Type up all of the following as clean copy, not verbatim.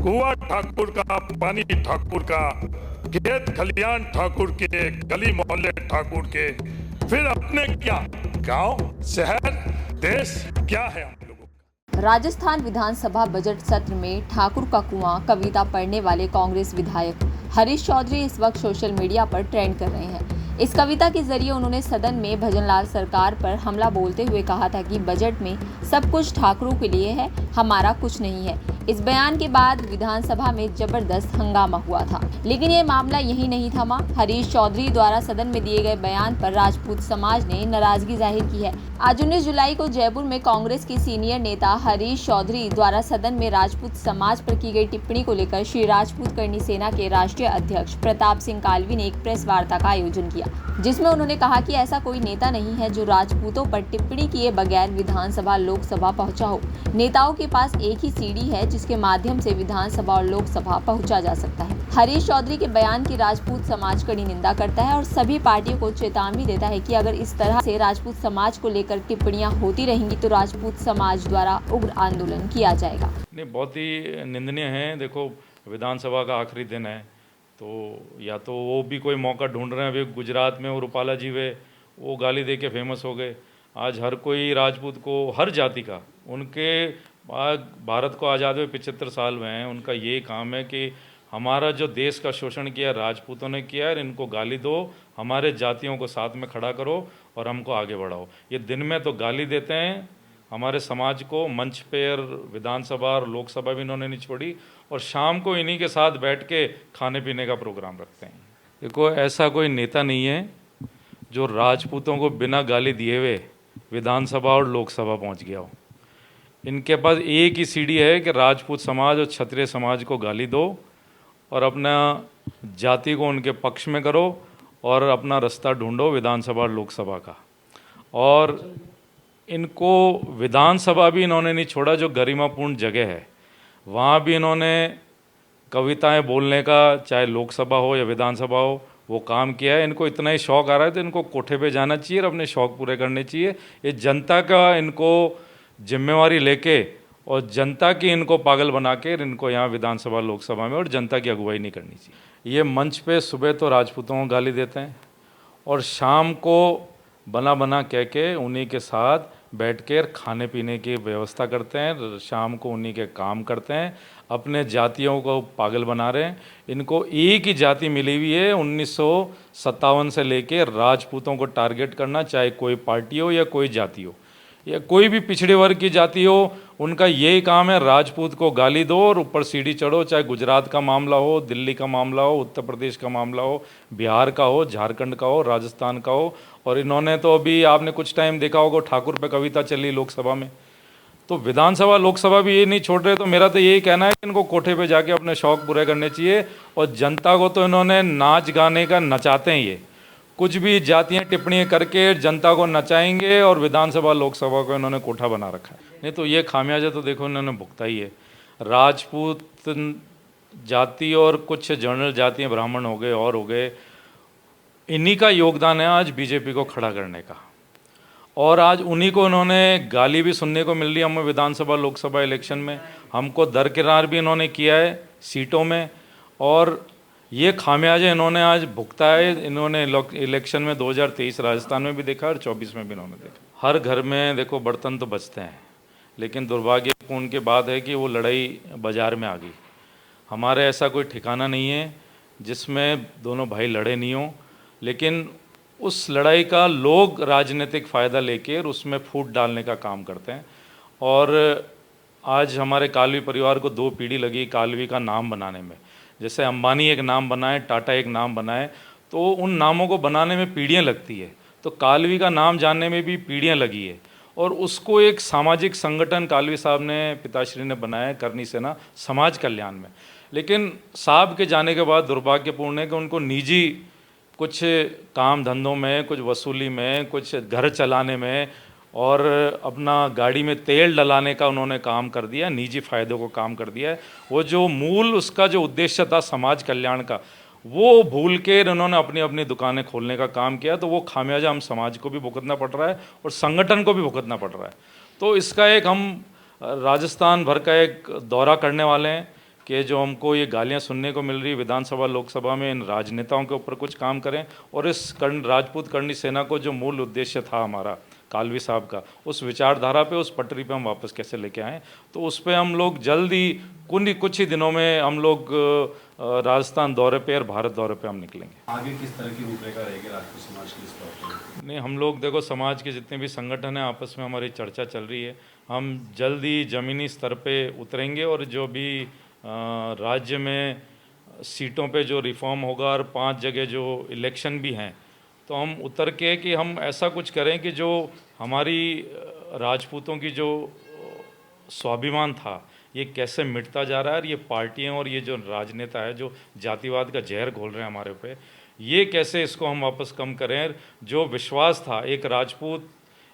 कुआं ठाकुर का, पानी ठाकुर का, खेत खलियान ठाकुर के, गली मोहल्ले ठाकुर के, फिर अपने क्या गांव, शहर, देश क्या है हम लोगों का। राजस्थान विधानसभा बजट सत्र में ठाकुर का कुआं कविता पढ़ने वाले कांग्रेस विधायक हरीश चौधरी इस वक्त सोशल मीडिया पर ट्रेंड कर रहे हैं। इस कविता के जरिए उन्होंने सदन में भजनलाल सरकार पर हमला बोलते हुए कहा था कि बजट में सब कुछ ठाकुरों के लिए है, हमारा कुछ नहीं है। इस बयान के बाद विधानसभा में जबरदस्त हंगामा हुआ था, लेकिन ये मामला यही नहीं थमा। हरीश चौधरी द्वारा सदन में दिए गए बयान पर राजपूत समाज ने नाराजगी जाहिर की है। आज 19 जुलाई को जयपुर में कांग्रेस के सीनियर नेता हरीश चौधरी द्वारा सदन में राजपूत समाज पर की गई टिप्पणी को लेकर श्री राजपूत करनी सेना के राष्ट्रीय अध्यक्ष प्रताप सिंह कालवी ने एक प्रेस वार्ता का आयोजन किया, जिसमें उन्होंने कहा कि ऐसा कोई नेता नहीं है जो राजपूतों पर टिप्पणी किए बगैर विधानसभा लोकसभा पहुंचा हो। नेताओं के पास एक ही सीढ़ी है जिसके माध्यम से विधानसभा और लोकसभा पहुंचा जा सकता है। हरीश चौधरी के बयान की राजपूत समाज कड़ी निंदा करता है और सभी पार्टियों को चेतावनी देता है कि अगर इस तरह से राजपूत समाज को लेकर टिप्पणियां होती रहेंगी तो राजपूत समाज द्वारा उग्र आंदोलन किया जाएगा। नहीं, बहुत ही निंदनीय है। देखो, विधानसभा का आखिरी दिन है, तो या तो वो भी कोई मौका ढूंढ रहे हैं। अभी गुजरात में वो रूपाला जी वे वो गाली दे के फेमस हो गए। आज हर कोई राजपूत को, हर जाति का, उनके आज भारत को आज़ाद हुए 75 साल में हैं, उनका ये काम है कि हमारा जो देश का शोषण किया राजपूतों ने किया है, इनको गाली दो, हमारे जातियों को साथ में खड़ा करो और हमको आगे बढ़ाओ। ये दिन में तो गाली देते हैं हमारे समाज को, मंच पे और विधानसभा और लोकसभा भी इन्होंने नहीं छोड़ी, और शाम को इन्हीं के साथ बैठ के खाने पीने का प्रोग्राम रखते हैं। देखो, ऐसा कोई नेता नहीं है जो राजपूतों को बिना गाली दिए हुए विधानसभा और लोकसभा पहुंच गया हो। इनके पास एक ही सीढ़ी है कि राजपूत समाज और क्षत्रिय समाज को गाली दो और अपना जाति को उनके पक्ष में करो और अपना रास्ता ढूंढो विधानसभा और लोकसभा का। और इनको विधानसभा भी इन्होंने नहीं छोड़ा, जो गरिमापूर्ण जगह है वहाँ भी इन्होंने कविताएं बोलने का, चाहे लोकसभा हो या विधानसभा हो, वो काम किया है। इनको इतना ही शौक आ रहा है तो इनको कोठे पे जाना चाहिए और अपने शौक पूरे करने चाहिए। ये जनता का इनको जिम्मेवारी लेके और जनता की इनको पागल बना के इनको यहाँ विधानसभा लोकसभा में और जनता की अगुवाई नहीं करनी चाहिए। ये मंच पे सुबह तो राजपूतों को गाली देते हैं और शाम को बना बना कह के उन्हीं के साथ बैठ कर खाने पीने की व्यवस्था करते हैं, शाम को उन्हीं के काम करते हैं, अपने जातियों को पागल बना रहे हैं। इनको एक ही जाति मिली हुई है 1957 से लेके राजपूतों को टारगेट करना, चाहे कोई पार्टी हो या कोई जाति हो या कोई भी पिछड़े वर्ग की जाति हो, उनका यही काम है राजपूत को गाली दो और ऊपर सीढ़ी चढ़ो। चाहे गुजरात का मामला हो, दिल्ली का मामला हो, उत्तर प्रदेश का मामला हो, बिहार का हो, झारखंड का हो, राजस्थान का हो। और इन्होंने तो अभी आपने कुछ टाइम देखा होगा ठाकुर पे कविता चली लोकसभा में, तो विधानसभा लोकसभा भी ये नहीं छोड़ रहे। तो मेरा तो यही कहना है कि इनको कोठे पे जाके अपने शौक पूरे करने चाहिए। और जनता को तो इन्होंने नाच गाने का नचाते हैं, ये कुछ भी जातियाँ टिप्पणियाँ करके जनता को नचाएंगे और विधानसभा लोकसभा को इन्होंने कोठा बना रखा है। नहीं तो ये खामियाजा तो देखो इन्होंने भुगता ही है। राजपूत जाति और कुछ जनरल जातियाँ, ब्राह्मण हो गए और हो गए, इन्हीं का योगदान है आज बीजेपी को खड़ा करने का। और आज उन्हीं को इन्होंने गाली भी सुनने को मिल रही है हमें विधानसभा लोकसभा इलेक्शन में। हमको दरकिनार भी इन्होंने किया है सीटों में, और ये खामियाजा इन्होंने आज भुगता है। इन्होंने इलेक्शन में 2023 राजस्थान में भी देखा और 24 में भी इन्होंने देखा। हर घर में देखो बर्तन तो बचते हैं, लेकिन दुर्भाग्यपूर्ण की बात है कि वो लड़ाई बाजार में आ गई। हमारे ऐसा कोई ठिकाना नहीं है जिसमें दोनों भाई लड़े नहीं हों, लेकिन उस लड़ाई का लोग राजनीतिक फ़ायदा लेकर उसमें फूट डालने का काम करते हैं। और आज हमारे कालवी परिवार को 2 पीढ़ी लगी कालवी का नाम बनाने में। जैसे अंबानी एक नाम बनाए, टाटा एक नाम बनाए, तो उन नामों को बनाने में पीढ़ियाँ लगती है, तो कालवी का नाम जानने में भी पीढ़ियाँ लगी है। और उसको एक सामाजिक संगठन कालवी साहब ने, पिताश्री ने बनाया, करनी सेना समाज कल्याण में। लेकिन साहब के जाने के बाद दुर्भाग्यपूर्ण है कि उनको निजी कुछ काम धंधों में, कुछ वसूली में, कुछ घर चलाने में और अपना गाड़ी में तेल डलाने का उन्होंने काम कर दिया, निजी फ़ायदों को काम कर दिया है। वो जो मूल उसका जो उद्देश्य था समाज कल्याण का, वो भूल के उन्होंने अपनी अपनी दुकानें खोलने का काम किया। तो वो खामियाजा हम समाज को भी भुगतना पड़ रहा है और संगठन को भी भुगतना पड़ रहा है। तो इसका एक हम राजस्थान भर का एक दौरा करने वाले हैं, कि जो हमको ये गालियां सुनने को मिल रही विधानसभा लोकसभा में, इन राजनेताओं के ऊपर कुछ काम करें और इस राजपूत करणी सेना को जो मूल उद्देश्य था हमारा कालवी साहब का, उस विचारधारा पे, उस पटरी पे हम वापस कैसे लेके आएँ। तो उस पर हम लोग जल्द ही कुछ ही दिनों में हम लोग राजस्थान दौरे पे और भारत दौरे पे हम निकलेंगे। आगे किस तरह की रूपरेखा रहेगी राजपूत समाज की इस बात? नहीं, हम लोग देखो समाज के जितने भी संगठन हैं आपस में हमारी चर्चा चल रही है। हम जल्द ही ज़मीनी स्तर पे उतरेंगे और जो भी राज्य में सीटों पे जो रिफॉर्म होगा और 5 जगह जो इलेक्शन भी हैं, तो हम उतर के कि हम ऐसा कुछ करें कि जो हमारी राजपूतों की जो स्वाभिमान था ये कैसे मिटता जा रहा है, और ये पार्टियां और ये जो राजनेता है जो जातिवाद का जहर घोल रहे हैं हमारे पे, ये कैसे इसको हम वापस कम करें। जो विश्वास था, एक राजपूत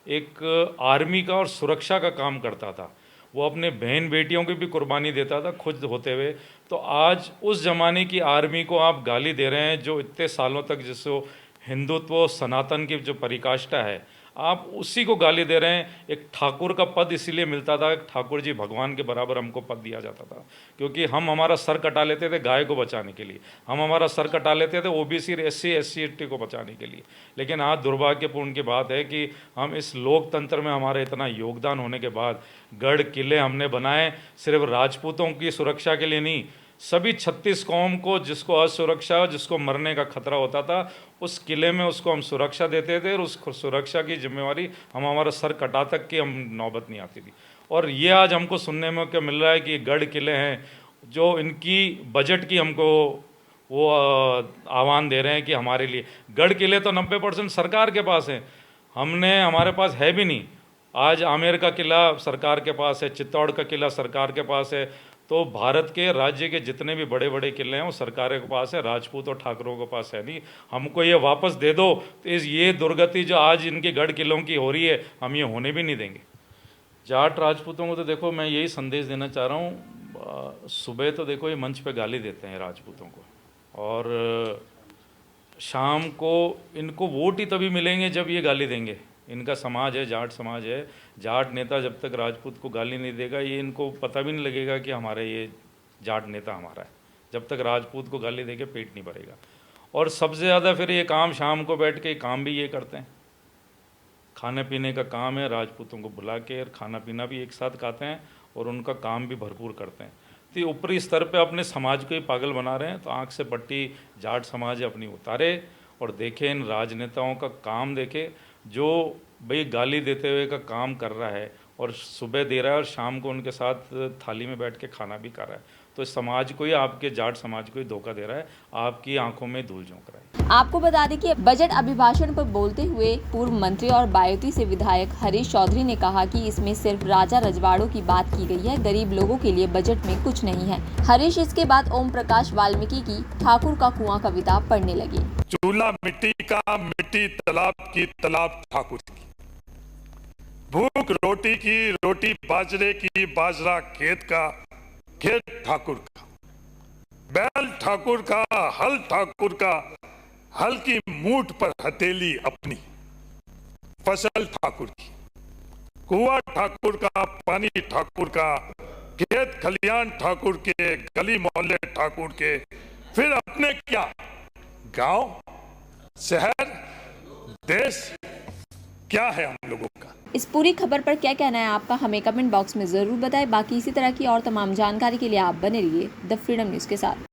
एक आर्मी का और सुरक्षा का काम करता था, वो अपने बहन बेटियों की भी कुर्बानी देता था खुद होते हुए। तो आज उस ज़माने की आर्मी को आप गाली दे रहे हैं जो इतने सालों तक जिसको हिंदुत्व सनातन की जो परिकाष्ठा है, आप उसी को गाली दे रहे हैं। एक ठाकुर का पद इसीलिए मिलता था, ठाकुर जी भगवान के बराबर हमको पद दिया जाता था, क्योंकि हम हमारा सर कटा लेते थे गाय को बचाने के लिए, हम हमारा सर कटा लेते थे ओबीसी SC/ST को बचाने के लिए। लेकिन आज दुर्भाग्यपूर्ण की बात है कि हम इस लोकतंत्र में हमारे इतना योगदान होने के बाद गढ़ किले हमने बनाए सिर्फ राजपूतों की सुरक्षा के लिए नहीं, सभी 36 कौम को जिसको असुरक्षा, जिसको मरने का खतरा होता था, उस किले में उसको हम सुरक्षा देते थे और उस सुरक्षा की जिम्मेवारी हम हमारा सर कटा तक की हम नौबत नहीं आती थी। और ये आज हमको सुनने में क्या मिल रहा है कि गढ़ किले हैं जो इनकी बजट की हमको वो आह्वान दे रहे हैं कि हमारे लिए गढ़ किले तो 90% सरकार के पास है, हमारे पास है भी नहीं। आज आमेर का किला सरकार के पास है, चित्तौड़ का किला सरकार के पास है। तो भारत के राज्य के जितने भी बड़े बड़े किले हैं वो सरकार के पास है, राजपूत और ठाकुरों के पास है नहीं। हमको ये वापस दे दो, तो ये दुर्गति जो आज इनके गढ़ किलों की हो रही है हम ये होने भी नहीं देंगे। जाट राजपूतों को तो देखो मैं यही संदेश देना चाह रहा हूँ, सुबह तो देखो ये मंच पे गाली देते हैं राजपूतों को, और शाम को इनको वोट ही तभी मिलेंगे जब ये गाली देंगे। इनका समाज है, जाट समाज है, जाट नेता जब तक राजपूत को गाली नहीं देगा ये इनको पता भी नहीं लगेगा कि हमारे ये जाट नेता हमारा है। जब तक राजपूत को गाली देके पेट नहीं भरेगा। और सबसे ज़्यादा फिर ये काम शाम को बैठ के काम भी ये करते हैं, खाने पीने का काम है, राजपूतों को बुला के खाना पीना भी एक साथ खाते हैं और उनका काम भी भरपूर करते हैं। तो ऊपरी स्तर पे अपने समाज को ही पागल बना रहे हैं। तो आँख से पट्टी जाट समाज अपनी उतारे और देखें इन राजनेताओं का काम, देखे जो भाई गाली देते हुए का काम कर रहा है और सुबह दे रहा है और शाम को उनके साथ थाली में बैठ के खाना भी खा रहा है। तो इस समाज को ही, आपके जाट समाज को ही धोखा दे रहा है, आपकी आंखों में धूल झोंक रहा है। आपको बता दें कि बजट अभिभाषण पर बोलते हुए पूर्व मंत्री और बायौती से विधायक हरीश चौधरी ने कहा कि इसमें सिर्फ राजा रजवाड़ों की बात की गई है, गरीब लोगों के लिए बजट में कुछ नहीं है। हरीश इसके बाद ओम प्रकाश वाल्मीकि की ठाकुर का कुआं कविता पढ़ने लगे। चूल्हा मिट्टी का, मिट्टी तालाब की, तालाब ठाकुर की। भूख रोटी की, रोटी बाजरे की, बाजरा खेत का, खेत ठाकुर का। बैल ठाकुर का, हल ठाकुर का, हल की मूठ पर हथेली अपनी। फसल ठाकुर की, कुआं ठाकुर का, पानी ठाकुर का, खेत खलियान ठाकुर के, गली मोहल्ले ठाकुर के। फिर अपने क्या, गांव, शहर, देश क्या है हम लोगों का। इस पूरी खबर पर क्या कहना है आपका, हमें कमेंट बॉक्स में जरूर बताएं। बाकी इसी तरह की और तमाम जानकारी के लिए आप बने रहिए द फ्रीडम न्यूज के साथ।